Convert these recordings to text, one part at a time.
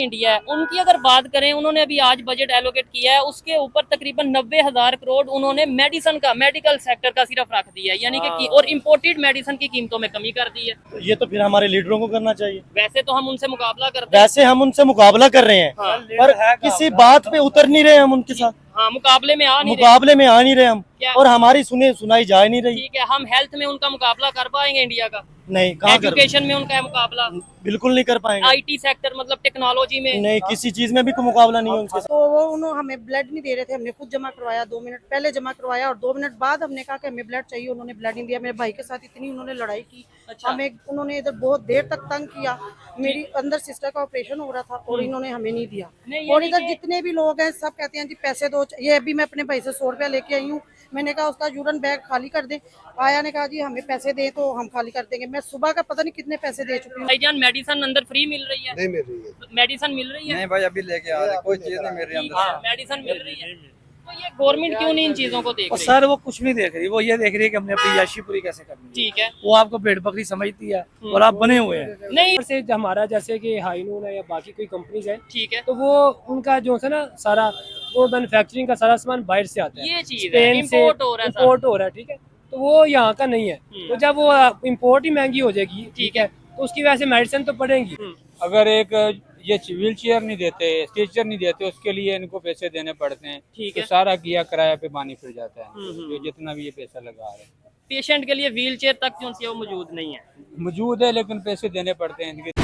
India है उनकी अगर बात करें, उन्होंने अभी आज बजट एलोकेट किया है, उसके ऊपर तकरीबन 90,000 करोड़ उन्होंने मेडिसिन का, मेडिकल सेक्टर का सिर्फ रख दिया है, यानी कि और इम्पोर्टेड मेडिसिन की कीमतों में कमी कर दी है। ये तो फिर हमारे लीडरों को करना चाहिए। वैसे तो हम उनसे मुकाबला करते हैं। वैसे हम उनसे मुकाबला कर रहे हैं, हाँ। पर किसी बात पे उतर नहीं रहे हम उनके साथ। हाँ, मुकाबले में आ नहीं रहे। मुकाबले में आ नहीं रहे हम, क्या? और हमारी सुनाई जा नहीं रही। ठीक है, हम हेल्थ में उनका मुकाबला कर पाएंगे इंडिया का? नहीं, कहाँ कर, एजुकेशन में उनका है मुकाबला? बिल्कुल नहीं कर पाएंगे। आईटी सेक्टर मतलब टेक्नोलॉजी में नहीं, किसी चीज में भी कोई मुकाबला नहीं है उनके साथ। तो वो उन्होंने हमें ब्लड नहीं दे रहे थे, हमने खुद जमा करवाया, 2 मिनट पहले जमा करवाया और 2 मिनट बाद हमने कहा कि हमें ब्लड चाहिए, उन्होंने ब्लड नहीं दिया। मेरे भाई के साथ इतनी उन्होंने लड़ाई की। अच्छा। हमें उन्होंने इधर बहुत देर तक तंग किया। मेरी अंदर सिस्टर का ऑपरेशन हो रहा था और इन्होंने हमें नहीं दिया। और इधर जितने भी लोग हैं सब कहते हैं जी पैसे दो। ये अभी मैं अपने भाई से 100 रुपया लेके आई हूँ। मैंने कहा उसका यूरन बैग खाली कर दे। आया ने कहा जी हमें पैसे दे तो हम खाली कर देंगे। मैं सुबह का पता नहीं कितने पैसे दे चुकी हूँ। भाईजान, मेडिसिन अंदर फ्री मिल रही है? नहीं मिल रही है। मेडिसिन मिल रही है? नहीं भाई, अभी लेके आ रहे, कोई चीज नहीं मिल रही अंदर से। मेडिसिन मिल रही है। तो ये गवर्नमेंट क्यों नहीं इन चीजों को देख और रही? सर वो कुछ नहीं देख रही, वो ये देख रही है कि हमने अपनी याशी पूरी कैसे करनी है। ठीक है। वो आपको भेड़ बकरी समझती है और आप बने हुए हैं। नहीं, से हमारा जैसे कि हाइनून है या बाकी कोई कंपनीज है, ठीक है, तो वो उनका जो है ना सारा वो मैन्युफैक्चरिंग का सारा सामान बाहर से आता है, ये चीज है, स्पेन से इम्पोर्ट हो रहा है सारा। इम्पोर्ट हो रहा है। ठीक है, तो वो यहाँ का नहीं है। तो जब वो इम्पोर्ट ही महंगी हो जाएगी, ठीक है, तो उसकी वजह से मेडिसिन तो पड़ेंगी। अगर एक ये व्हील चेयर नहीं देते, स्ट्रेचर नहीं देते, उसके लिए इनको पैसे देने पड़ते हैं। ठीक तो है। सारा किया किराया पे पानी फिर जाता है, जो जितना भी ये पैसा लगा रहे हैं। पेशेंट के लिए व्हील चेयर तक जो है वो मौजूद नहीं है। मौजूद है लेकिन पैसे देने पड़ते हैं इनके।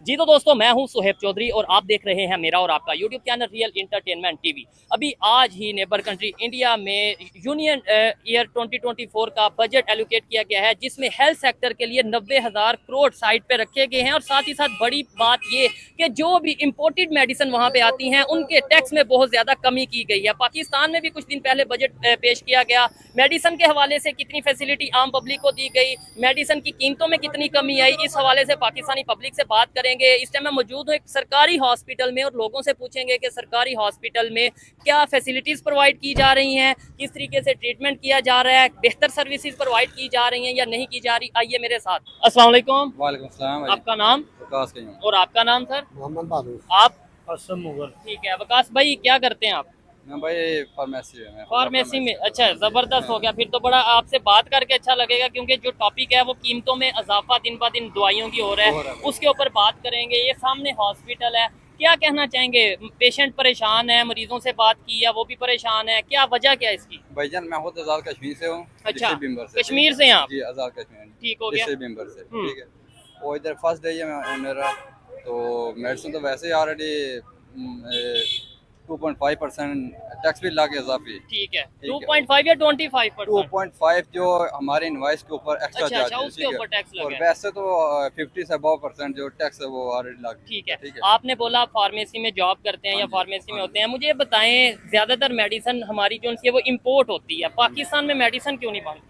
जी तो दोस्तों, मैं हूं सुहेब चौधरी और आप देख रहे हैं मेरा और आपका YouTube channel real entertainment TV. अभी आज ही नेबर कंट्री इंडिया में यूनियन ईयर 2024 का बजट एलोकेट किया गया है, जिसमें हेल्थ सेक्टर के लिए 90,000 करोड़ साइड पे रखे गए हैं। और साथ ही साथ बड़ी बात ये कि जो भी इम्पोर्टेड मेडिसिन वहां पे आती हैं उनके टैक्स में बहुत ज़्यादा कमी की गई है। पाकिस्तान में भी कुछ दिन पहले बजट पेश किया गया, मेडिसिन के हवाले से कितनी फैसिलिटी आम पब्लिक को दी गई, मेडिसिन की कीमतों में कितनी कमी आई, इस हवाले से पाकिस्तानी पब्लिक से बात करेंगे। इस टाइम मैं मौजूद हूँ एक सरकारी हॉस्पिटल में और लोगों से पूछेंगे कि सरकारी हॉस्पिटल में क्या फैसिलिटीज प्रोवाइड की जा रही हैं, किस तरीके से ट्रीटमेंट किया जा रहा है, बेहतर सर्विसेज प्रोवाइड की जा रही हैं या नहीं की जा रही। आइए मेरे साथ। अस्सलाम वालेकुम। वालेकुम सलाम। आपका नाम? विकास के और आपका नाम सर? मोहम्मद बहादुर। आप? असम मुगल। ठीक है। वकास भाई क्या करते हैं आप? मैं भाई फार्मेसी में। फार्मेसी में? अच्छा, जबरदस्त हो गया फिर तो। बड़ा आपसे बात करके अच्छा लगेगा, क्योंकि जो टॉपिक है वो कीमतों में इजाफा दिन ब दिन दवाइयों की हो रहा है, उसके ऊपर बात करेंगे। ये सामने हॉस्पिटल है, क्या कहना चाहेंगे? पेशेंट परेशान है, मरीजों से बात की है वो भी परेशान है, क्या वजह क्या है इसकी? भाईजान मैं खुद आजाद कश्मीर से हूँ। अच्छा, से कश्मीर से हैं आप? जी, आजाद कश्मीर। ठीक हो गया। बिम्बर से। ठीक है। वो इधर फर्स्ट डे है मेरा, तो मेडिसिन तो वैसे ही ऑलरेडी 2.5% टैक्स भी लाके इजाफी। ठीक है। 2.5 या 25%? 2.5 जो हमारे इनवाइस के ऊपर एक्स्ट्रा अच्छा, चार्ज अच्छा, उसके ऊपर टैक्स लगा और है। वैसे तो 50 से अबव % जो टैक्स है वो ऑलरेडी लग। ठीक है। आपने बोला आप फार्मेसी में जॉब करते हैं या फार्मेसी में होते हैं, मुझे बताएं ज्यादातर मेडिसिन हमारी जो है वो इम्पोर्ट होती है, पाकिस्तान में मेडिसिन क्यों नहीं बनती?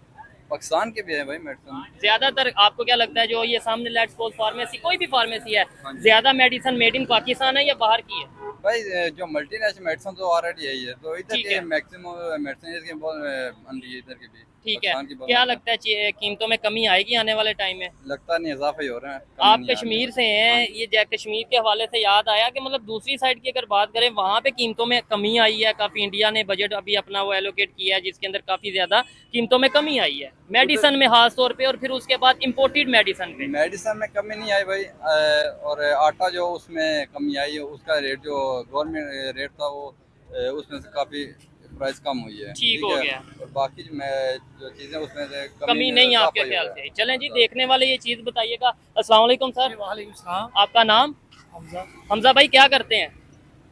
पाकिस्तान के भी है भाई मेडिसिन ज्यादातर। आपको क्या लगता है जो ये सामने लेट्स सपोज फार्मेसी, कोई भी फार्मेसी है, ज्यादा मेडिसिन मेड इन पाकिस्तान है या बाहर की है? भाई जो मल्टीनेशनल मेडिसिन तो ऑलरेडी यही है, तो इधर ठीक के है। मैक्सिमम मेडिसिन इसके इधर के भी। ठीक है। पाकिस्तान की बहुत क्या लगता है कीमतों में कमी आएगी आने वाले टाइम में? लगता नहीं, इजाफा ही हो रहा है। आप कश्मीर से हैं, ये कश्मीर के हवाले से याद आया कि मतलब दूसरी साइड की अगर बात करें वहाँ पे कीमतों में कमी आई है काफ़ी। इंडिया ने बजट अभी अपना वो एलोकेट किया है जिसके अंदर काफ़ी ज़्यादा कीमतों में कमी आई है मेडिसिन में खास तौर पे, और फिर उसके बाद इम्पोर्टेड मेडिसिन पे। मेडिसिन में कमी नहीं आई भाई, और आटा जो उसमें कमी आई है, उसका रेट जो गवर्नमेंट रेट था वो उसमें से काफ़ी प्राइस कम हुई है। ठीक हो है? गया। और बाकी जो चीज़ें उसमें से कमी नहीं है आपके ख्याल से? चलें जी, देखने वाले ये चीज़ बताइएगा। अस्सलाम वालेकुम सर। वालेकुम सलाम। आपका नाम? हमजा। हमजा भाई क्या करते हैं?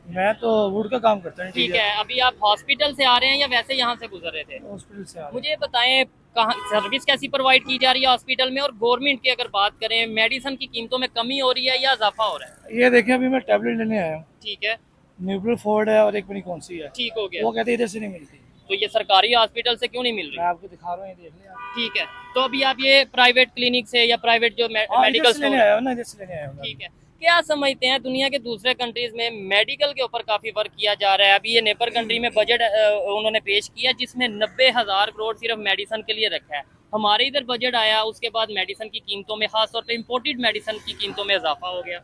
मैं तो वुड का काम करता हूँ। ठीक है। अभी आप हॉस्पिटल से आ रहे हैं या वैसे यहाँ से गुजर रहे थे? हॉस्पिटल से आ रहा हूँ। मुझे बताएं कहाँ सर्विस कैसी प्रोवाइड की जा रही है हॉस्पिटल में, और गवर्नमेंट की अगर बात करें मेडिसिन की कीमतों में कमी हो रही है या इजाफा हो रहा है? ये देखें, अभी मैं टैबलेट लेने आया हूँ। ठीक है। न्यूट्रल फोर्ड है और एक पनी कौन सी है, ठीक हो गया। वो कहते हैं इधर से नहीं मिलती। तो ये सरकारी हॉस्पिटल से क्यों नहीं मिल मैं रही? आपको दिखा रहा हूँ, ये देख लिया। ठीक है। तो अभी आप ये प्राइवेट क्लिनिक से या प्राइवेट जो मेडिकल लेने स्टोर, आया हूँ ना, इधर से लेने आया हूँ। ठीक है, क्या समझते हैं दुनिया के दूसरे कंट्रीज में मेडिकल के ऊपर काफी वर्क किया जा रहा है? अभी ये नेपर कंट्री में बजट उन्होंने पेश किया जिसमें 90,000 करोड़ सिर्फ मेडिसिन के लिए रखा है। हमारे इधर बजट आया, उसके बाद मेडिसिन की कीमतों में, खासतौर पे इम्पोर्टेड मेडिसिन की कीमतों में इजाफा हो गया।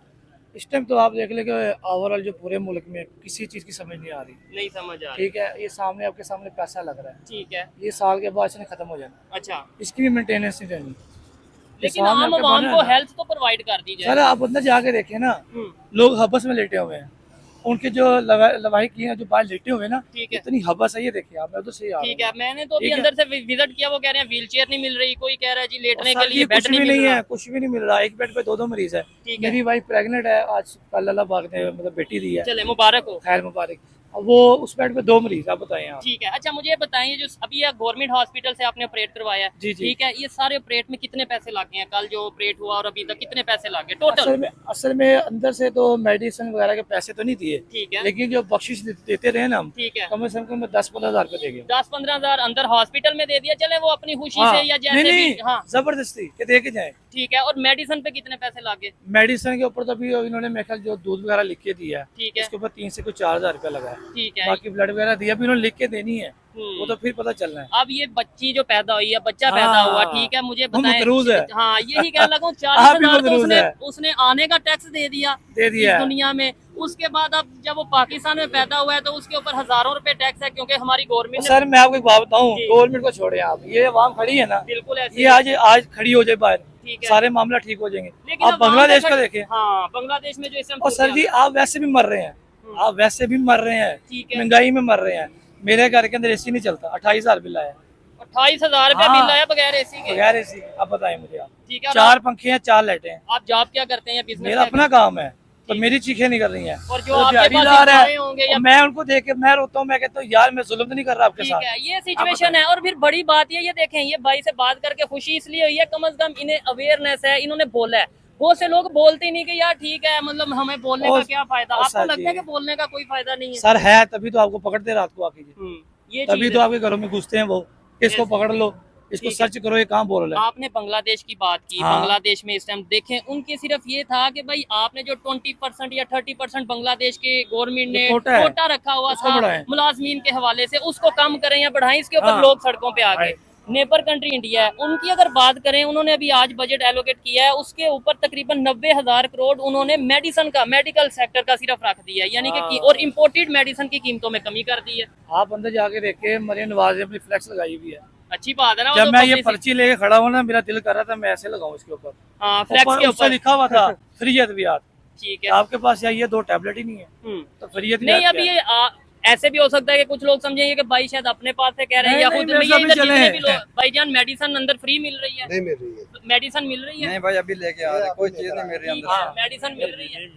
इस टाइम तो आप देख ले कि ओवरऑल जो पूरे मुल्क में किसी चीज़ की समझ नहीं आ रही। नहीं समझ आ रही। ठीक है, ये सामने आपके सामने पैसा लग रहा है, ठीक है। ये साल के बाद इसने खत्म हो जाना, अच्छा, इसकी भी मेंटेनेंस नहीं रहनी। लेकिन सामने आम आपके आवाम बना को है ना। हेल्थ तो प्रोवाइड कर दी सर जाए। आप अंदर जाके देखें ना, लोग हबस में लेटे हुए हैं, उनके जो लवाही की हैं जो बाहर लेटे हुए हैं ना, ठीक है। इतनी हबस है, ये देखिए आप, मैं तो सही आ ठीक है, मैंने तो अभी ठीक है। अंदर से विजिट किया, वो कह रहे हैं व्हील चेयर नहीं मिल रही, कोई कह रहा है जी लेटने के लिए ये बेड कुछ भी नहीं नहीं मिल रहा। है, कुछ भी नहीं मिल रहा। एक बेड पे दो मरीज है। ठीक है। मेरी वाइफ प्रेग्नेंट है, आज कल अल्लाह पाक ने मतलब बेटी दी है, चले मुबारक हो। खैर मुबारक। अब वो उस बेड पे दो मरीज, आप बताएं आप। ठीक है। अच्छा मुझे बताइए, जो अभी ये गवर्नमेंट हॉस्पिटल से आपने ऑपरेट करवाया है, जी, जी। ठीक है, ये सारे ऑपरेट में कितने पैसे लगे हैं? कल जो ऑपरेट हुआ और अभी तक कितने पैसे लगे टोटल? असल में अंदर से तो मेडिसिन वगैरह के पैसे तो नहीं दिए, ठीक है। लेकिन जो बख्शिश देते रहे ना हम, ठीक है। कम से कम 10-15 हज़ार रुपए दे गए। 10-15 हजार अंदर हॉस्पिटल में दे दिया, चले वो अपनी खुशी हाँ, से या जैसे नहीं, भी। नहीं, हाँ जबरदस्ती के दे के जाए। ठीक है। और मेडिसिन पे कितने पैसे लगे? मेडिसिन के ऊपर तो अभी इन्होंने मेरे ख्याल जो दूध वगैरह लिख के दिया है, ठीक है। उसके ऊपर 3 से कुछ 4 हज़ार रुपया लगा है। ठीक है। बाकी ब्लड वगैरह दिया भी इन्होंने लिख के देनी है, वो तो फिर पता चलना है। अब ये बच्ची जो पैदा हुई है, बच्चा हाँ, पैदा हुआ, ठीक है, मुझे वो बताएं। मकरूज है। हाँ यही कहने लगा हूँ, आप भी 40,000 तो मकरूज है। उसने आने का टैक्स दे दिया है। इस दुनिया में। उसके बाद अब जब वो पाकिस्तान में पैदा हुआ है तो उसके ऊपर हजारों रुपए टैक्स है, क्योंकि हमारी गवर्नमेंट ने। सर मैं आपको एक बात बताऊं, जी। गवर्नमेंट को छोड़े आप, ये आवाम खड़ी है ना, बिल्कुल ऐसे ये आज खड़ी हो जाए बाहर, ठीक है। सारे मामला ठीक हो जाएंगे। लेकिन आप अब वहाँ बांग्लादेश पे का देखें, हाँ बांग्लादेश में जो इस और सर जी आप वैसे भी मर रहे हैं, आप वैसे भी मर रहे हैं, ठीक है। महंगाई में मर रहे हैं। मेरे घर के अंदर एसी नहीं चलता, 28,000 बिल आया 28,000 रुपया हाँ। बिल आया बगैर एसी के। बगैर एसी। अब बताएं मुझे आप, ठीक है। और 4 पंखे हैं, 4 लाइटें हैं, आप जॉब क्या करते हैं या बिजनेस? मेरा अपना काम है, तो मेरी चीखें नहीं कर रही हैं। और जो तो आपके दिहाड़ीदार पास है, एम्प्लॉय होंगे या और मैं उनको देख के मैं रोता हूँ, मैं कहता हूँ यार मैं जुल्म तो नहीं कर रहा आपके ठीक साथ। है, ये सिचुएशन है। और फिर बड़ी बात ये देखें, ये भाई से बात करके खुशी इसलिए हुई है, कम से कम इन्हें अवेयरनेस है, इन्होंने बोला है। बहुत से लोग बोलते ही नहीं कि यार ठीक है, मतलब हमें बोलने का क्या फायदा। आपको सर लगता है जी। कि बोलने का कोई फायदा नहीं है? सर है तभी तो आपको पकड़ते रात को आके, ये तभी चीज़ तो है। आपके घरों में घुसते हैं वो, इसको पकड़ लो, इसको ठीक है। सर्च करो, ये कहाँ बोल रहा है। आपने बांग्लादेश की बात की। हाँ। बांग्लादेश में इस टाइम देखें, उनके सिर्फ ये था कि भाई आपने जो 20% या 30% बांग्लादेश के गवर्नमेंट ने कोटा है, कोटा रखा हुआ उसको था बढ़ाएं। मुलाजमीन के हवाले से, उसको कम करें या बढ़ाएं। इसके ऊपर हाँ। लोग सड़कों पे आ गए। राइट। नेबर कंट्री इंडिया है, उनकी अगर बात करें, उन्होंने अभी आज बजट एलोकेट किया है, उसके ऊपर तकरीबन 90,000 करोड़ उन्होंने मेडिसिन का, मेडिकल सेक्टर का सिर्फ रख दिया है, यानी कि और इम्पोर्टेड मेडिसिन की कीमतों में कमी कर दी है। आप अंदर जाके देखे, मरियम नवाज ने अपनी फ्लेक्स लगाई हुई है। अच्छी बात है ना। वो जब तो मैं ये publicity- पर्ची लेके खड़ा हुआ ना, मेरा दिल कर रहा था मैं ऐसे लगाऊं इसके ऊपर, हाँ फ्लैक्स के उससे ऊपर। लिखा हुआ था फ्री अद्वियात। ठीक है। आपके पास या ये 2 टैबलेट ही नहीं है, हम्म। तो फ्री अद्वियात नहीं अभी ये ऐसे भी हो सकता है कि कुछ लोग समझेंगे कि भाई शायद अपने पास से कह रहे हैं, नहीं, या नहीं, खुद मेरे में साथ ये भी इधर चले जितने हैं। भी लोग भाईजान मेडिसिन अंदर फ्री मिल रही है? नहीं मिल रही है। मेडिसिन मिल रही है? नहीं भाई अभी लेके आ रहे, कोई चीज नहीं मिल रही अंदर हाँ, से। मेडिसिन मिल रही है।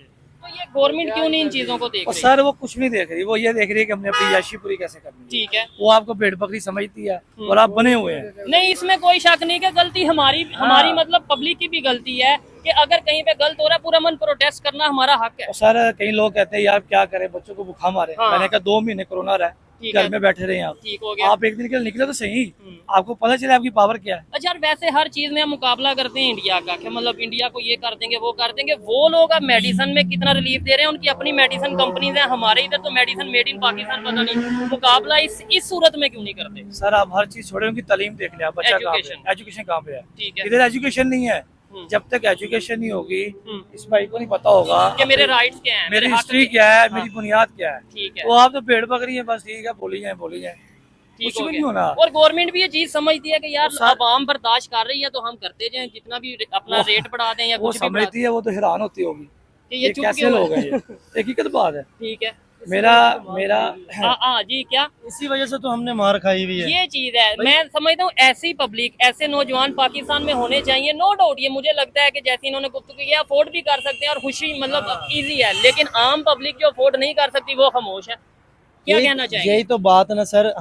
तो ये गवर्नमेंट क्यों नहीं इन चीजों को देख और रही? सर वो कुछ नहीं देख रही, वो ये देख रही है कि हमने अपनी याशी पूरी कैसे करनी है। ठीक है। वो आपको भेड़ बकरी समझती है और आप बने हुए हैं। नहीं इसमें कोई शक नहीं कि गलती हमारी मतलब पब्लिक की भी गलती है कि अगर कहीं पे गलत हो रहा है, पूरा मन प्रोटेस्ट करना हमारा हक है। और सर कई लोग कहते हैं यार क्या करें, बच्चों को बुखार मारे। हाँ। मैंने कहा 2 महीने कोरोना रहा, ठीक घर है। में बैठे रहे आप, ठीक हो गया। आप एक दिन के लिए निकले तो सही, आपको पता चले आपकी पावर क्या है। अच्छा यार, वैसे हर चीज में हम मुकाबला करते हैं इंडिया का कि मतलब इंडिया को ये कर देंगे वो कर देंगे। वो लोग अब मेडिसिन में कितना रिलीफ दे रहे हैं, उनकी अपनी मेडिसिन कंपनीज हैं। हमारे इधर तो मेडिसिन मेड इन पाकिस्तान पता नहीं। मुकाबला इस सूरत में क्यों नहीं करते? सर आप हर चीज छोड़े, उनकी तालीम देख लिया, बच्चा कहाँ पे है, एजुकेशन कहाँ पे है। ठीक है। इधर एजुकेशन नहीं है, जब तक एजुकेशन नहीं होगी इस भाई को नहीं पता होगा कि मेरे राइट्स क्या हैं, मेरी मेरे हक हिस्ट्री क्या क्या है, हाँ। मेरी बुनियाद क्या है। ठीक है। वो आप तो भेड़ बकरी है, बस ठीक है, बोली जाए ठीक कुछ हो भी गया। नहीं होना। और गवर्नमेंट भी ये चीज समझती है कि यार सर- आवाम बर्दाश्त कर रही है तो हम करते जाएं, जितना भी अपना रेट बढ़ा दें या वो कुछ भी बढ़ा समझती है, वो तो हैरान होती होगी दें। ये चुप कैसे क्यों लोग है? हैं ये हकीकत बात है। ठीक है। मेरा हाँ जी, क्या इसी वजह से तो हमने मार खाई हुई है। ये चीज है। मैं समझता हूँ ऐसी पब्लिक, ऐसे नौजवान पाकिस्तान में होने चाहिए। नो डाउट ये मुझे लगता है कि जैसे इन्होंने गुफ्तगू की, अफोर्ड भी कर सकते हैं और खुशी मतलब इजी है। लेकिन आम पब्लिक जो अफोर्ड नहीं कर सकती वो खामोश है। क्या कहना चाहेंगे? यही तो बात है ना सर,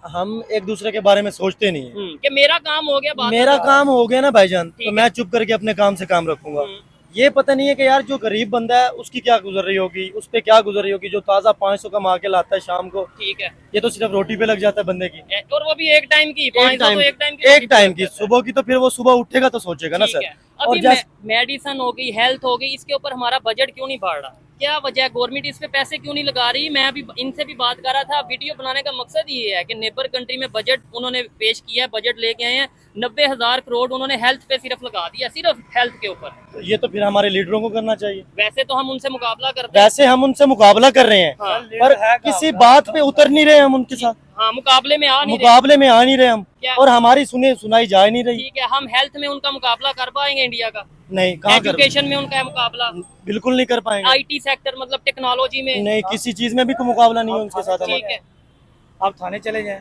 हम एक दूसरे के बारे में सोचते नहीं है। कि मेरा काम हो गया, बात मेरा खत्म। काम हो गया ना भाईजान, ठीक तो है। मैं चुप करके अपने काम से काम रखूंगा। ये पता नहीं है कि यार जो गरीब बंदा है उसकी क्या गुजर रही होगी, उस पे क्या गुजर रही होगी, जो ताज़ा 500 कमा के लाता है शाम को, ठीक है। ये तो सिर्फ रोटी पे लग जाता है बंदे की। और वो भी एक टाइम की, 500 तो एक टाइम की, एक टाइम की, सुबह की तो फिर वो सुबह उठेगा तो सोचेगा ना ठीक सर। है। और अभी जैसे मेडिसिन हो गई, हेल्थ हो गई, इसके ऊपर हमारा बजट क्यों नहीं बढ़ रहा? क्या वजह है, गवर्नमेंट इस पे पैसे क्यों नहीं लगा रही? मैं अभी इनसे भी बात कर रहा था। वीडियो बनाने का मकसद ये है कि नेबर कंट्री में बजट उन्होंने पेश किया है, बजट लेके आए हैं 90,000 करोड़ उन्होंने हेल्थ पे सिर्फ लगा दिया, सिर्फ हेल्थ के ऊपर। तो ये तो फिर हमारे लीडरों को करना चाहिए। वैसे तो हम उनसे मुकाबला करते हैं। वैसे हम उनसे मुकाबला कर रहे हैं, हाँ। पर किसी बात पे उतर नहीं रहे हम उनके साथ, हाँ, मुकाबले में आ नहीं रहे। मुकाबले में आ नहीं रहे हम, क्या? और हमारी सुनाई जा नहीं रही। ठीक है, हम हेल्थ में उनका मुकाबला कर पाएंगे इंडिया का? नहीं, कहाँ कर, एजुकेशन में उनका है मुकाबला? बिल्कुल नहीं कर पाएंगे। आईटी सेक्टर मतलब टेक्नोलॉजी में? नहीं, किसी चीज में भी कोई मुकाबला नहीं है उनके साथ ठीक हमारा। है। आप थाने चले जाएं,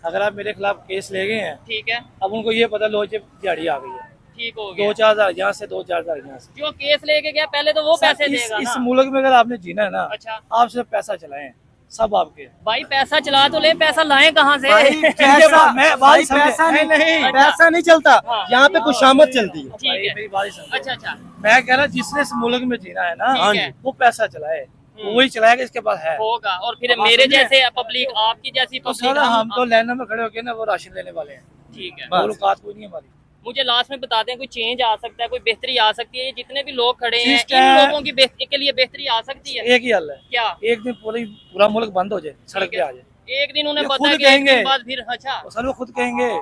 अगर आप मेरे खिलाफ केस ले गए हैं, ठीक है, अब उनको ये पता लो जब दिहाड़ी आ गई है, ठीक हो गया। 2-4 हज़ार यहाँ से 2-4 हज़ार यहाँ से। जो केस लेके गया पहले तो वो पैसे इस, देगा इस ना। मुल्क में अगर आपने जीना है ना, अच्छा आप सिर्फ पैसा चलाएं, सब आपके हैं। भाई, पैसा चला तो ले, पैसा लाएं कहाँ से? पैसा, मैं बात भाई, समझे। पैसा नहीं, अच्छा। पैसा नहीं चलता हाँ। यहाँ पे, खुशामद चलती है। ठीक है। मेरी बात ही समझो। अच्छा अच्छा, मैं कह रहा जिसने इस मुल्क में जीना है ना, ठीक है। वो पैसा चलाए, वही चलाएगा इसके पास है। होगा। और फिर अब आप मेरे समझे? जैसे पब्लिक, आपकी जैसी तो पब्लिक, सर हम तो लाइन में खड़े होके ना वो राशन लेने वाले हैं, ठीक है। वो औकात कोई नहीं है हमारी। मुझे लास्ट में बता दें, कोई चेंज आ सकता है, कोई बेहतरी आ सकती है? ये जितने भी लोग खड़े हैं, चीज़ इन क्या है? लोगों की के लिए बेहतरी आ सकती है? एक ही हल है, क्या? एक दिन पूरा मुल्क बंद हो जाए, सड़क पे आ जाए। एक दिन उन्हें ये पता खुद है कि एक कहेंगे। दिन बाद फिर। अच्छा, और सर वो खुद कहेंगे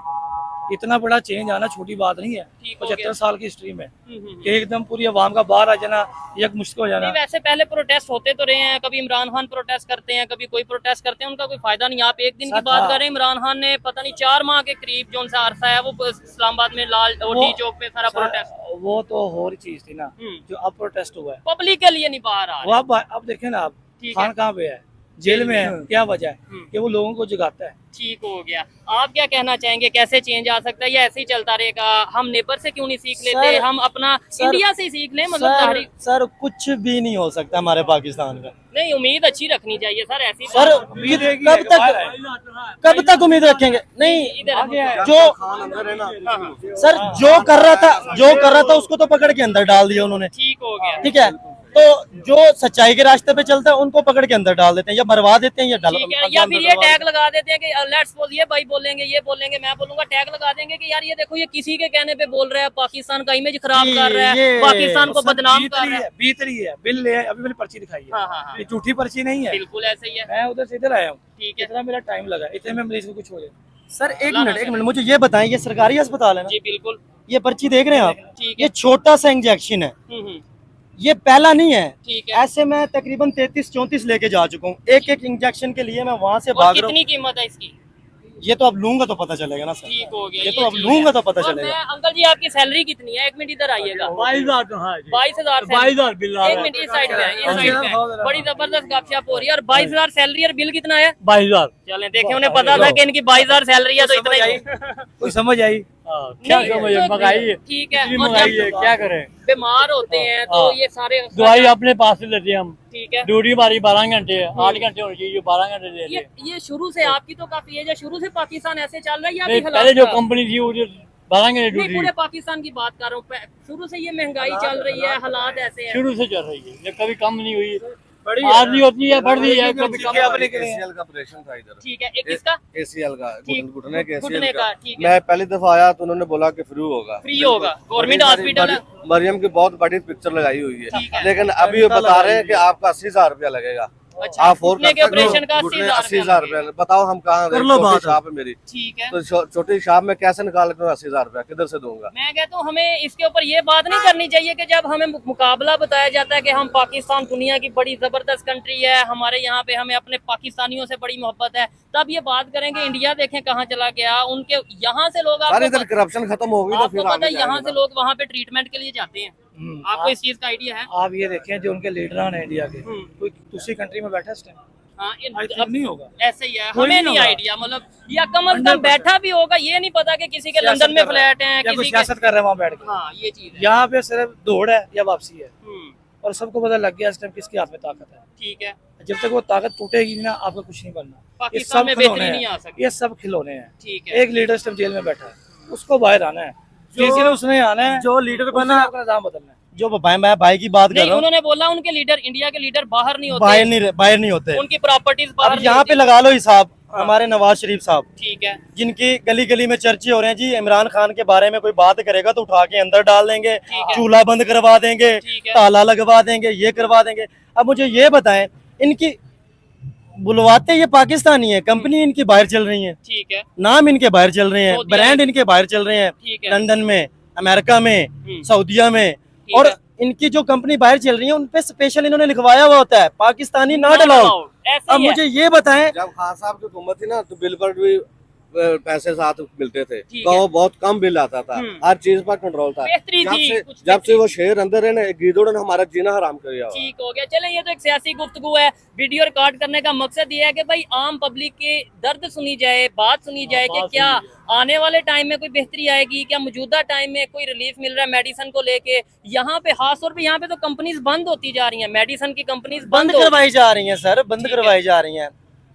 इतना बड़ा चेंज आना छोटी बात नहीं है, ठीक हो गया। 75 साल की हिस्ट्री में हम्म। कि एकदम पूरी आवाम का बाहर आ जाना एक मुश्किल हो जाना। नहीं, वैसे पहले प्रोटेस्ट होते तो रहे हैं, कभी इमरान खान प्रोटेस्ट करते हैं, कभी कोई प्रोटेस्ट करते हैं, उनका कोई फायदा नहीं। आप एक दिन की सच बात हाँ। कर रहे हैं, इमरान खान ने पता नहीं 4 माह के करीब जो उनसा अरसा है वो इस्लामाबाद में लाल डी चौक पे सारा प्रोटेस्ट। वो तो और चीज थी ना जो अब प्रोटेस्ट हुआ है, पब्लिक के लिए नहीं बाहर आ वो रहा। अब देखें ना, आप ठीक है। खान कहाँ पे है, जेल में है, क्या वजह है कि वो लोगों को जगाता है। ठीक हो गया। आप क्या कहना चाहेंगे, कैसे चेंज आ सकता है या ऐसे ही चलता रहेगा? हम नेबर से क्यों नहीं सीख लेते? सर, हम अपना इंडिया से ही सीख लें, मतलब सर, तारीख। सर कुछ भी नहीं हो सकता हमारे पाकिस्तान का। नहीं, उम्मीद अच्छी रखनी चाहिए सर, ऐसी सर कब तक उम्मीद रखेंगे? नहीं, इधर जो हाँ, सर जो कर रहा था उसको तो पकड़ के अंदर डाल दिया उन्होंने। ठीक हो गया। ठीक है, तो जो सच्चाई के रास्ते पे चलता है उनको पकड़ के अंदर डाल देते हैं, या मरवा देते हैं, या डाल ठीक है, या फिर ये टैग लगा देते हैं कि लेट्स सपोज ये भाई बोलेंगे, ये बोलेंगे, मैं बोलूंगा, टैग लगा देंगे कि यार ये देखो ये किसी के कहने पे बोल रहा है, पाकिस्तान का इमेज खराब कर रहा है, ये- पाकिस्तान को बदनाम कर रहा है। बीत रही है, बिल ले अभी मैंने पर्ची दिखाई है, हाँ हाँ हाँ, ये झूठी पर्ची नहीं है। बिल्कुल ऐसे ही है। मैं उधर से इधर आया हूँ, ठीक है इतना मेरा टाइम लगा, इतने में मरीज को कुछ हो जाए। सर एक मिनट मुझे ये बताएं, ये सरकारी अस्पताल है ना? जी बिल्कुल। ये पर्ची देख रहे हैं आप? ठीक ये है। छोटा सा इंजेक्शन है, हम्म, ये पहला नहीं है। ठीक है। ऐसे मैं तकरीबन 33-34 लेके जा चुका हूँ, एक इंजेक्शन के लिए मैं वहाँ से और भाग रहा हूँ। कितनी कीमत है इसकी? ये तो अब लूंगा तो पता चलेगा ना सर। ठीक हो गया। ये तो अब चीज़ लूंगा है। तो पता और चलेगा। मैं, अंकल जी आपकी सैलरी कितनी है? एक मिनट इधर आइएगा। 22,000 22,000 22,000 बिल आ एक रहा मिनट इस साइड पे, इस हाँ जी। साइड पे बड़ी जबरदस्त गपशप हो रही है। और 22,000 सैलरी और बिल कितना है? 22,000 चलें देखें, उन्हें पता था कि इनकी 22,000 सैलरी है तो इतना ही। कोई समझ आई? क्या नहीं, समझ तो मंगाई है, ठीक है। इतनी और महंगाई जब है, क्या करें? बीमार होते हैं तो हाँ। ये सारे दवाई अपने पास से लेते हैं हम, ठीक है। ड्यूटी हमारी 12 घंटे है, 8 घंटे होनी चाहिए, 12 घंटे दे रहे हैं। ये शुरू से आपकी तो काफी है, शुरू से पाकिस्तान ऐसे चल रहा है या नहीं, अभी हालात पहले जो खराब? कंपनी थी वो 12 घंटे नहीं, ड्यूटी पूरे पाकिस्तान की बात कर रहा हूँ। शुरू से ये महंगाई चल रही है, हालात ऐसे हैं। शुरू से चल रही है, ये कभी कम नहीं हुई, आज नहीं होती है, बढ़ रही है, कभी कम। ACL का ऑपरेशन था इधर, ठीक है। एक किसका? ACL का, ठीक। घुटने के घुटने ACL का, का। ठीक है। मैं पहली दफा आया तो उन्होंने बोला कि फ्री होगा, फ्री होगा, गवर्नमेंट हॉस्पिटल है। मरियम की बहुत बड़ी पिक्चर लगाई हुई ठीक है, है। लेकिन अभी ये बता रहे हैं कि आपका 80,000 रुपया लगेगा। अच्छा, आप और घुटने के ऑपरेशन का 80,000 रुपया। बताओ हम कहाँ कर लो बात। शॉप है मेरी, ठीक है। तो छोटी शॉप में कैसे निकाल के 80,000 रुपया किधर से दूंगा? मैं कहता हूँ हमें इसके ऊपर ये बात नहीं करनी चाहिए कि जब हमें मुकाबला बताया जाता है कि हम पाकिस्तान दुनिया की बड़ी जबरदस्त कंट्री है, हमारे यहाँ पे हमें अपने पाकिस्तानियों से बड़ी मोहब्बत है, तब ये बात करेंगे इंडिया देखें कहाँ चला गया। उनके यहाँ से लोग, सारी इधर आपको करप्शन खत्म हो गई तो फिर पता आगे है यहाँ जाएंगे से लोग वहाँ पे ट्रीटमेंट के लिए जाते हैं। आपको इस चीज का आइडिया है? आप ये देखें जो उनके लीडरान है इंडिया के, कोई दूसरी कंट्री में बैठा है इस टाइम? हाँ, आई थिंक नहीं होगा। ऐसे ही है, कोई हमें नहीं नहीं होगा। आइडिया, मतलब या कम अज कम बैठा भी होगा, ये नहीं पता कि किसी के लंदन में फ्लैट है, या कोई किसी के। सियासत कर रहे हैं वहाँ बैठ के। हाँ, ये चीज है। यहाँ पे सिर्फ दौड़ है या वापसी है, हम्म, और सबको पता लग गया इस टाइम किसके हाथ में ताकत है। ठीक है। जब तक वो ताकत टूटेगी ना, आपका कुछ नहीं बनना। ये पाकिस्तान सब में खिलौने बेहतरी हैं, नहीं आ सकती। ये सब खिलौने हैं। ठीक है। एक लीडर इस टाइम जेल में बैठा है, उसको बाहर आना है, किसी ने उसने आना है, जो लीडर को उसने ना, अपना निजाम बदलना है। जो मैं भाई की बात कर नहीं, रहा हूँ, उन्होंने बोला उनके लीडर, इंडिया के लीडर बाहर नहीं होते, बाहर नहीं होते। उनकी प्रॉपर्टीज बाहर अब नहीं यहाँ होती। पे लगा लो हिसाब, हमारे नवाज शरीफ साहब, ठीक है, जिनकी गली गली में चर्चे हो रहे हैं जी, इमरान खान के बारे में कोई बात करेगा तो उठा के अंदर डाल देंगे, ठीक है। चूल्हा बंद करवा देंगे, ठीक है। ताला लगवा देंगे, ये करवा देंगे। अब मुझे ये बताएं, इनकी बुलवाते ये पाकिस्तानी है, कंपनी इनकी बाहर चल रही है, ठीक है, नाम इनके बाहर चल रहे हैं, सऊदी ब्रांड अरब। इनके बाहर चल रहे हैं, ठीक है, लंदन में, अमेरिका में, सऊदिया में, ठीक और है। इनकी जो कंपनी बाहर चल रही है उन पे स्पेशल इन्होंने लिखवाया हुआ होता है Pakistani not Not allowed. allowed, ऐसे अब ही है। मुझे ये बताएं, जब खान साहब की हुकूमत थी ना तो बिल पर भी पैसे साथ मिलते थे, ठीक तो है। वो बहुत कम बिल आता था, हर चीज पर कंट्रोल था। बेहतरी जब थी, से कुछ जब से बेहतरी। वो शेर अंदर है ना, गीदड़ ने हमारा जीना हराम कर दिया। ठीक हो गया। चले, ये तो एक सियासी गुफ्तगू है। वीडियो रिकॉर्ड करने का मकसद ये है कि भाई आम पब्लिक के दर्द सुनी जाए, बात सुनी जाए कि क्या आने वाले टाइम में कोई बेहतरी आएगी, क्या मौजूदा टाइम में कोई रिलीफ मिल रहा है मेडिसिन को लेके। यहाँ पे खास तौर पे यहाँ पे तो कंपनीज बंद होती जा रही हैं, मेडिसिन की कंपनीज बंद हो करवाई जा रही हैं सर, बंद ठीक है। करवाई जा रही हैं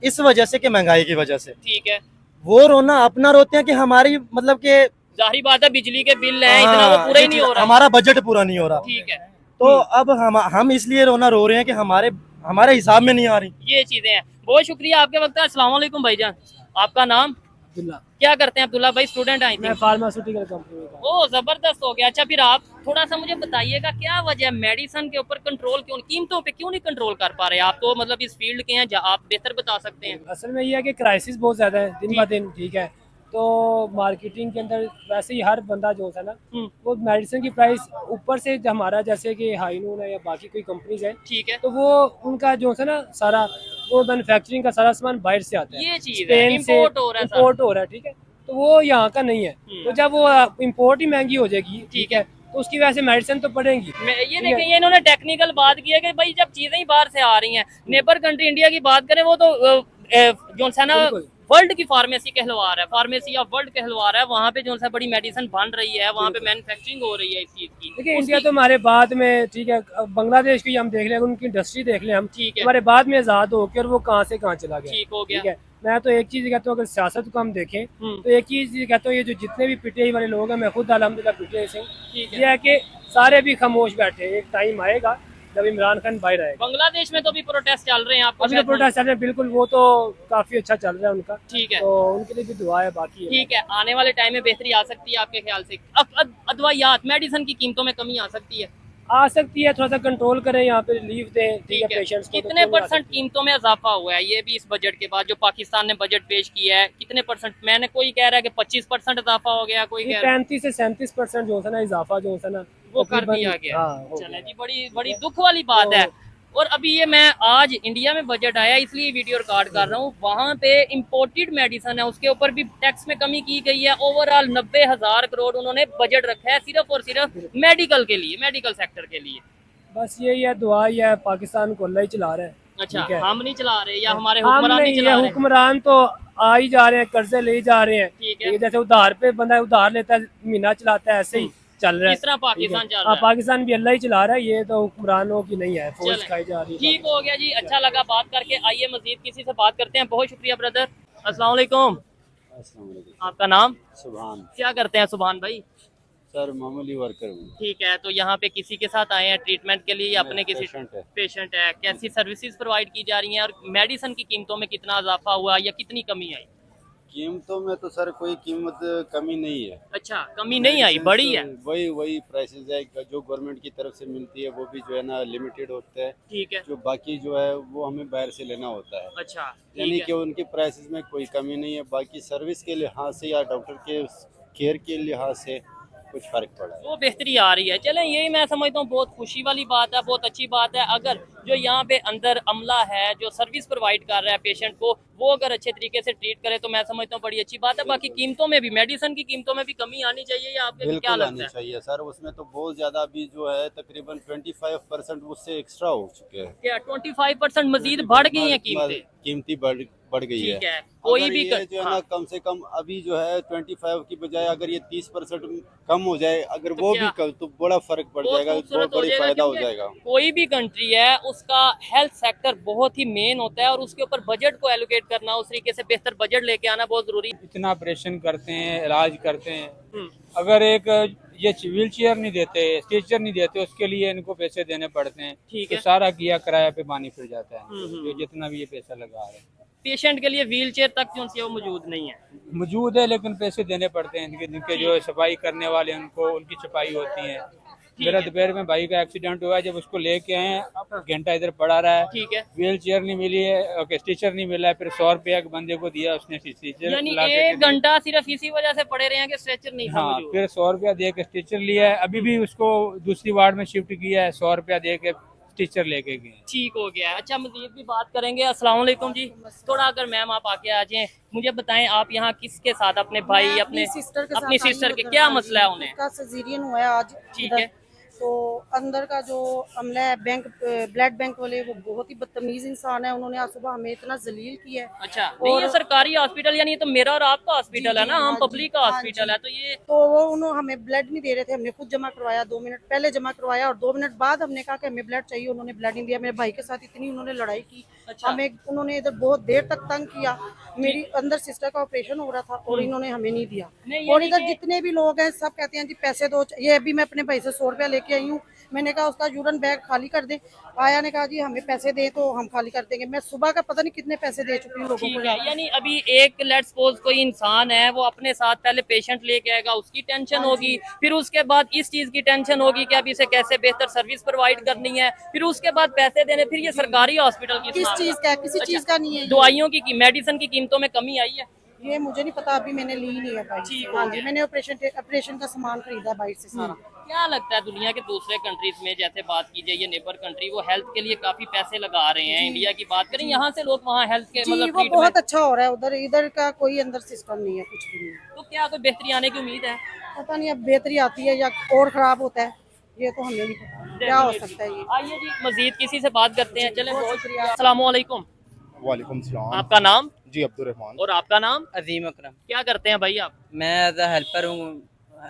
इस वजह से कि महंगाई की वजह से। ठीक है, वो रोना अपना रोते हैं कि हमारी मतलब कि जाहिर बात है बिजली के बिल हैं, इतना वो पूरा ही नहीं हो रहा। हमारा बजट पूरा नहीं हो रहा। ठीक है, तो अब हम इसलिए रोना रो रहे हैं कि हमारे हिसाब में नहीं आ रही। ये चीजें हैं। बहुत शुक्रिया आपके वक्त का। अस्सलाम वालेकुम भाईजान, आपका नाम क्या करते हैं? अब्दुल्ला भाई, स्टूडेंट आई मैं थी। फार्मास्यूटिकल कंपनी का। ओ जबरदस्त हो गया। अच्छा, फिर आप थोड़ा सा मुझे बताइएगा क्या वजह है मेडिसिन के ऊपर कंट्रोल क्यों, कीमतों पे क्यों नहीं कंट्रोल कर पा रहे? आप तो मतलब इस फील्ड के हैं, आप बेहतर बता सकते हैं। असल में ये है कि क्राइसिस बहुत ज़्यादा है दिन ब दिन, ठीक है। तो मार्केटिंग के अंदर वैसे ही हर बंदा जो है ना, वो मेडिसिन की प्राइस ऊपर से हमारा जैसे कि हाइनून है या बाकी कोई कंपनीज है, ठीक है, तो वो उनका जो है ना सारा वो मैन्युफैक्चरिंग का सारा सामान बाहर से आता है, ये चीज है, स्पेन से इम्पोर्ट हो रहा है सारा। इम्पोर्ट हो रहा है, ठीक है। तो वो यहाँ का नहीं है, तो जब वो इम्पोर्ट ही महंगी हो जाएगी, ठीक है, तो उसकी वजह से मेडिसिन तो पड़ेंगी। ये देखें, ये इन्होंने टेक्निकल बात की है कि भाई जब चीजें ही बाहर से आ रही हैं, नेबर कंट्री इंडिया की बात करें, वो तो जो है ना बिल्कुल। वर्ल्ड की फार्मेसी कहलवा रहा है, फार्मेसी ऑफ वर्ल्ड कहलवा रहा है। वहाँ पे जो है बड़ी मेडिसिन बन रही है, वहाँ पे मैन्युफैक्चरिंग हो रही है इस चीज की। देखिए इंडिया तो हमारे बाद में, ठीक है, बांग्लादेश की हम देख लें, उनकी इंडस्ट्री देख लें हम, ठीक है, हमारे बाद में आज़ाद होकर वो कहाँ से कहाँ चला गया, ठीक हो गया। ठीक है। मैं तो एक चीज़ कहता हूँ, अगर सियासत को हम देखें तो एक चीज़ कहता हूँ, ये जो जितने भी पीटीआई वाले लोग हैं, मैं खुद अल्हम्दुलिल्लाह पीटीआई से, ठीक ये है कि सारे भी खामोश बैठे हैं। एक टाइम आएगा जब इमरान खान बाहर आएगा। बांग्लादेश में तो भी प्रोटेस्ट चल रहे हैं, आपको अभी तो शायद प्रोटेस्ट चल रहे हैं, बिल्कुल, वो तो काफ़ी अच्छा चल रहा है उनका, ठीक है, तो उनके लिए भी दुआ है। बाकी है। ठीक है। आने वाले टाइम में बेहतरी आ सकती है आपके ख्याल से? अदवायात, मेडिसिन की कीमतों में कमी आ सकती है? आ सकती है, थोड़ा सा कंट्रोल करें, यहाँ पे रिलीफ दें, ठीक है, पेशेंट्स को। तो कितने क्यों नहीं आ परसेंट सकती? कीमतों में इजाफा हुआ है ये भी इस बजट के बाद? जो पाकिस्तान ने बजट पेश किया है, कितने परसेंट? मैंने कोई कह रहा है कि 25% इजाफा हो गया, कोई कह रहा है 35 से 37% जो है ना इजाफा जो है ना, वो कर तकरीबन, दिया गया। हाँ, हो चले गया। जी, बड़ी बड़ी दुख वाली बात है। और अभी ये मैं आज इंडिया में बजट आया इसलिए वीडियो रिकॉर्ड कर रहा हूँ, वहाँ पे इम्पोर्टेड मेडिसिन है, उसके ऊपर भी टैक्स में कमी की गई है। ओवरऑल 90,000 करोड़ उन्होंने बजट रखा है सिर्फ और सिर्फ मेडिकल के लिए, मेडिकल सेक्टर के लिए। बस यही है, दुआ ही है, पाकिस्तान को अल्लाह ही चला रहा है। अच्छा, ठीक है। हम नहीं चला रहे या हमारे हम हुक्मरान नहीं नहीं, चला ये रहे? हुक्मरान तो आ ही जा रहे हैं, कर्जे ले ही जा रहे हैं, ठीक है। ये जैसे उधार पे बंदा उधार लेता है, महीना चलाता है, ऐसे ही चल रहा है। इस तरह पाकिस्तान ठीक है। चल रहा है। पाकिस्तान भी अल्लाह ही चला रहा है, ये तो हुक्मरानों की नहीं है, फौज चलें। खाई जा रही है। ठीक हो गया जी, अच्छा लगा बात करके। आइए मजीद किसी से बात करते हैं। बहुत शुक्रिया ब्रदर। अस्सलाम वालेकुम। आपका नाम? सुभान क्या करते हैं सुभान भाई? सर, मामूली वर्कर हूँ। ठीक है, तो यहाँ पे किसी के साथ आए हैं ट्रीटमेंट के लिए या अपने किसी पेशेंट है। पेशेंट है? कैसी सर्विसेज प्रोवाइड की जा रही हैं और मेडिसिन की कीमतों में कितना इजाफा हुआ या कितनी कमी आई? कीमतों में तो सर कोई कीमत कमी नहीं है। अच्छा, कमी नहीं आई, बढ़ी है? वही प्राइसेस है जो गवर्नमेंट की तरफ से मिलती है, वो भी जो है ना लिमिटेड होता है। ठीक है, जो बाकी जो है वो हमें बाहर से लेना होता है। अच्छा, यानी ठीक कि है। उनके प्राइसेस में कोई कमी नहीं है। बाकी सर्विस के लिहाज से या डॉक्टर के केयर के लिहाज से कुछ फर्क पड़ा है। वो बेहतरी आ रही है। चलें, यही मैं समझता हूँ बहुत खुशी वाली बात है, बहुत अच्छी बात है। अगर जो यहाँ पे अंदर अमला है जो सर्विस प्रोवाइड कर रहा है पेशेंट को, वो अगर अच्छे तरीके से ट्रीट करे तो मैं समझता हूँ बड़ी अच्छी बात है। बाकी कीमतों में भी, मेडिसिन की कीमतों में भी कमी आनी चाहिए या आपके क्या बिल्कुल आनी लगता है? चाहिए सर, उसमें तो बहुत ज्यादा अभी जो है तकरीबन 25% उससे एक्स्ट्रा हो चुके हैं। क्या 25% मजीद बढ़ गई हैं कीमतें? कीमती बढ़ गई ठीक है। है, कोई अगर भी ये जो है ना कम से कम अभी जो है 25 की बजाय अगर ये 30% कम हो जाए, अगर तो वो क्या? भी कम, तो बड़ा फर्क पड़ बहुत जाएगा, खूबसूरत बहुत हो बड़ी जाएगा, फायदा हो क्योंकि जाएगा। कोई भी कंट्री है उसका हेल्थ सेक्टर बहुत ही मेन होता है और उसके ऊपर बजट को एलोकेट करना, उस तरीके से बेहतर बजट लेके आना बहुत जरूरी है। इतना ऑपरेशन करते हैं, इलाज करते हैं, अगर एक ये व्हील चेयर नहीं देते, स्ट्रेचर नहीं देते, उसके लिए इनको पैसे देने पड़ते हैं। ठीक तो है। सारा किया किराया पे पानी फिर जाता है, जो जितना भी ये पैसा लगा रहे हैं। पेशेंट के लिए व्हील चेयर तक जो उनकी वो मौजूद नहीं है। मौजूद है लेकिन पैसे देने पड़ते हैं, जिनके जो सफाई करने वाले हैं उनको उनकी छपाई होती है। मेरा दोपहर में भाई का एक्सीडेंट हुआ है, जब उसको लेके आए घंटा इधर पड़ा रहा है, ठीक है, व्हील चेयर नहीं मिली है, स्टिचर नहीं मिला है, फिर 100 रुपया एक बंदे को दिया, उसने स्टिचर यानी ला के एक घंटा सिर्फ इसी वजह से पड़े रहे हैं कि स्ट्रेचर नहीं था हाँ, मौजूद। फिर 100 रुपया दे के स्टिचर लिया है, अभी भी उसको दूसरी वार्ड में शिफ्ट किया है, 100 रुपया दे के स्टिचर लेके गए। ठीक हो गया। अच्छा, मजीद भी बात करेंगे। अस्सलाम वालेकुम जी। थोड़ा अगर मैम आप आके आ जाएं, मुझे बताएं आप यहाँ किसके साथ, अपने भाई, अपने सिस्टर के अपनी साथ आई सिस्टर हूँ के उधर। क्या हाँ जी, मसला है उन्हें? उसका सिजेरियन हुआ है आज। ठीक इधर। है। तो अंदर का जो अमला है ब्लड बैंक वाले, वो बहुत ही बदतमीज इंसान है। उन्होंने आज सुबह हमें इतना जलील किया है। अच्छा, नहीं ये सरकारी हॉस्पिटल यानी ये तो मेरा और आपका हॉस्पिटल है ना, हाँ आम जी, पब्लिक का हाँ हॉस्पिटल जी। है, तो ये तो वो उन्होंने हमें ब्लड नहीं दे रहे थे, हमने खुद जमा करवाया। 2 मिनट पहले जमा करवाया और 2 मिनट बाद हमने कहा कि हमें ब्लड चाहिए, उन्होंने ब्लड नहीं दिया। मेरे भाई के साथ इतनी उन्होंने लड़ाई की। अच्छा। हमें उन्होंने इधर बहुत देर तक तंग किया। मेरी अंदर सिस्टर का ऑपरेशन हो रहा था और इन्होंने हमें नहीं दिया। नहीं, और यानी इधर कि- जितने भी लोग हैं सब कहते हैं जी पैसे दो। ये अभी मैं अपने भाई से 100 रुपया लेके आई हूँ। मैंने कहा उसका यूरन बैग खाली कर दे। आया ने कहा जी हमें पैसे दे तो हम खाली कर देंगे। मैं सुबह का पता नहीं कितने पैसे दे चुकी हूँ लोगों ठीक को। है, यानी अभी एक लेट्स सपोज कोई इंसान है, वो अपने साथ पहले पेशेंट लेके आएगा, उसकी टेंशन होगी, फिर उसके बाद इस चीज की टेंशन होगी कि अब इसे कैसे बेहतर सर्विस प्रोवाइड करनी है, फिर उसके बाद पैसे देने, फिर ये सरकारी हॉस्पिटल की किस चीज का है? किसी चीज का नहीं है ये। दवाइयों की मेडिसिन की कीमतों में कमी आई है। ये मुझे नहीं पता, अभी मैंने ली नहीं है भाई। ठीक हाँ हो जी, गया। मैंने ऑपरेशन का सामान खरीदा बाहर से सारा। क्या लगता है दुनिया के दूसरे कंट्रीज में, जैसे बात की जाए ये नेबर कंट्री, वो हेल्थ के लिए काफी पैसे लगा रहे हैं। इंडिया की बात करें, यहाँ से लोग वहाँ हेल्थ के जी, मतलब वो बहुत ट्रीटमेंट, अच्छा हो रहा है उधर। इधर का कोई अंदर सिस्टम नहीं है, कुछ भी नहीं है। तो क्या कोई बेहतरी आने की उम्मीद है? पता नहीं अब बेहतरी आती है या और खराब होता है, ये तो हमें नहीं पता क्या हो सकता है ये। आइए जी मजीद किसी से बात करते हैं। चले, बहुत शुक्रिया। अस्सलाम वालेकुम। वालेकुम सलाम। आपका नाम? जी अब्दुल रहमान। और आपका नाम? अजीम अकरम। क्या करते हैं भाई आप? मैं एज अ हेल्पर हूँ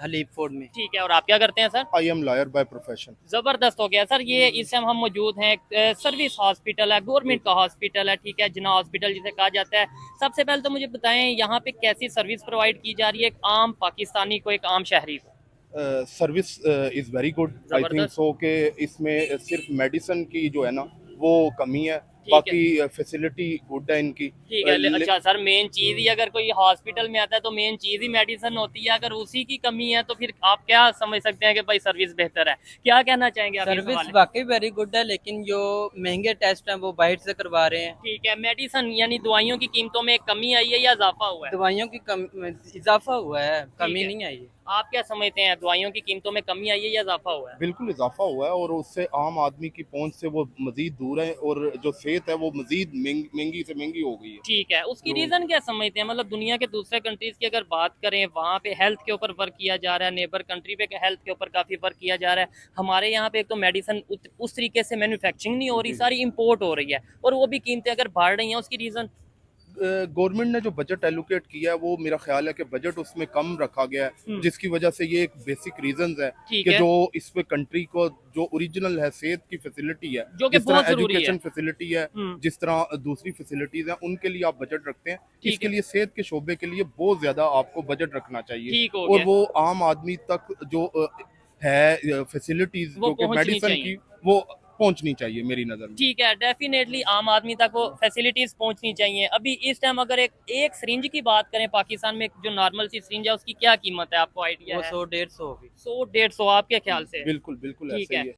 हलीफ फोर्ड में। ठीक है, और आप क्या करते हैं sir? I am lawyer by profession. जबरदस्त हो गया सर। ये इस टाइम हम मौजूद हैं, सर्विस हॉस्पिटल है, गवर्नमेंट का हॉस्पिटल है, ठीक है, जिना हॉस्पिटल जिसे कहा जाता है। सबसे पहले तो मुझे बताएं यहाँ पे कैसी सर्विस प्रोवाइड की जा रही है एक आम पाकिस्तानी को, एक आम शहरी को? Service is very good. I think so कि इसमें सिर्फ मेडिसिन की जो है ना वो कमी है, बाकी फैसिलिटी गुड है इनकी। ठीक है। अच्छा सर, मेन चीज ही अगर कोई हॉस्पिटल में आता है तो मेन चीज ही मेडिसिन होती है, अगर उसी की कमी है तो फिर आप क्या समझ सकते हैं कि भाई सर्विस बेहतर है? क्या कहना चाहेंगे आप? सर्विस वाकई वेरी गुड है, लेकिन जो महंगे टेस्ट हैं वो बाहर से करवा रहे हैं। ठीक है। मेडिसिन यानी दवाइयों की कीमतों में कमी आई है या इजाफा हुआ है? दवाइयों की इजाफा हुआ है, कमी नहीं आई है। आप क्या समझते हैं, दवाइयों की कीमतों में कमी आई है या इजाफा हुआ है? बिल्कुल इजाफा हुआ है और उससे आम आदमी की पहुंच से वो मजीद दूर है और जो सेहत है वो मजीद महंगी से महंगी हो गई है। ठीक है। उसकी रीजन क्या समझते हैं? मतलब दुनिया के दूसरे कंट्रीज की अगर बात करें, वहाँ पे हेल्थ के ऊपर वर्क किया जा रहा है, नेबर कंट्री पे हेल्थ के ऊपर काफी वर्क किया जा रहा है। हमारे यहाँ पे एक तो मेडिसिन उस तरीके से मैन्युफैक्चरिंग नहीं हो रही, सारी इम्पोर्ट हो रही है, और वो भी कीमतें अगर बढ़ रही हैं, उसकी रीजन? गवर्नमेंट ने जो बजट एलोकेट किया है वो मेरा ख्याल है कि बजट उसमें कम रखा गया है, जिसकी वजह से ये एक बेसिक रीजन है कि जो इस पे कंट्री को जो ओरिजिनल है सेहत की फैसिलिटी है, जो कि जिस तरह बहुत एजुकेशन फैसिलिटी है, जिस तरह दूसरी फैसिलिटीज हैं, उनके लिए आप बजट रखते हैं। इसके लिए सेहत के शोबे के लिए बहुत ज्यादा आपको बजट रखना चाहिए, और वो आम आदमी तक जो है फैसिलिटीज जो कि मेडिसिन की वो पहुंचनी चाहिए मेरी नजर में। ठीक है, डेफिनेटली आम आदमी तक वो फैसिलिटीज पहुंचनी चाहिए। अभी इस टाइम अगर एक सिरिंज की बात करें पाकिस्तान में, जो नॉर्मल सी सिरिंज है उसकी क्या कीमत है, आपको आइडिया है? 100-150 होगी। 100-150 आपके ख्याल से? बिल्कुल बिल्कुल ऐसे ही है।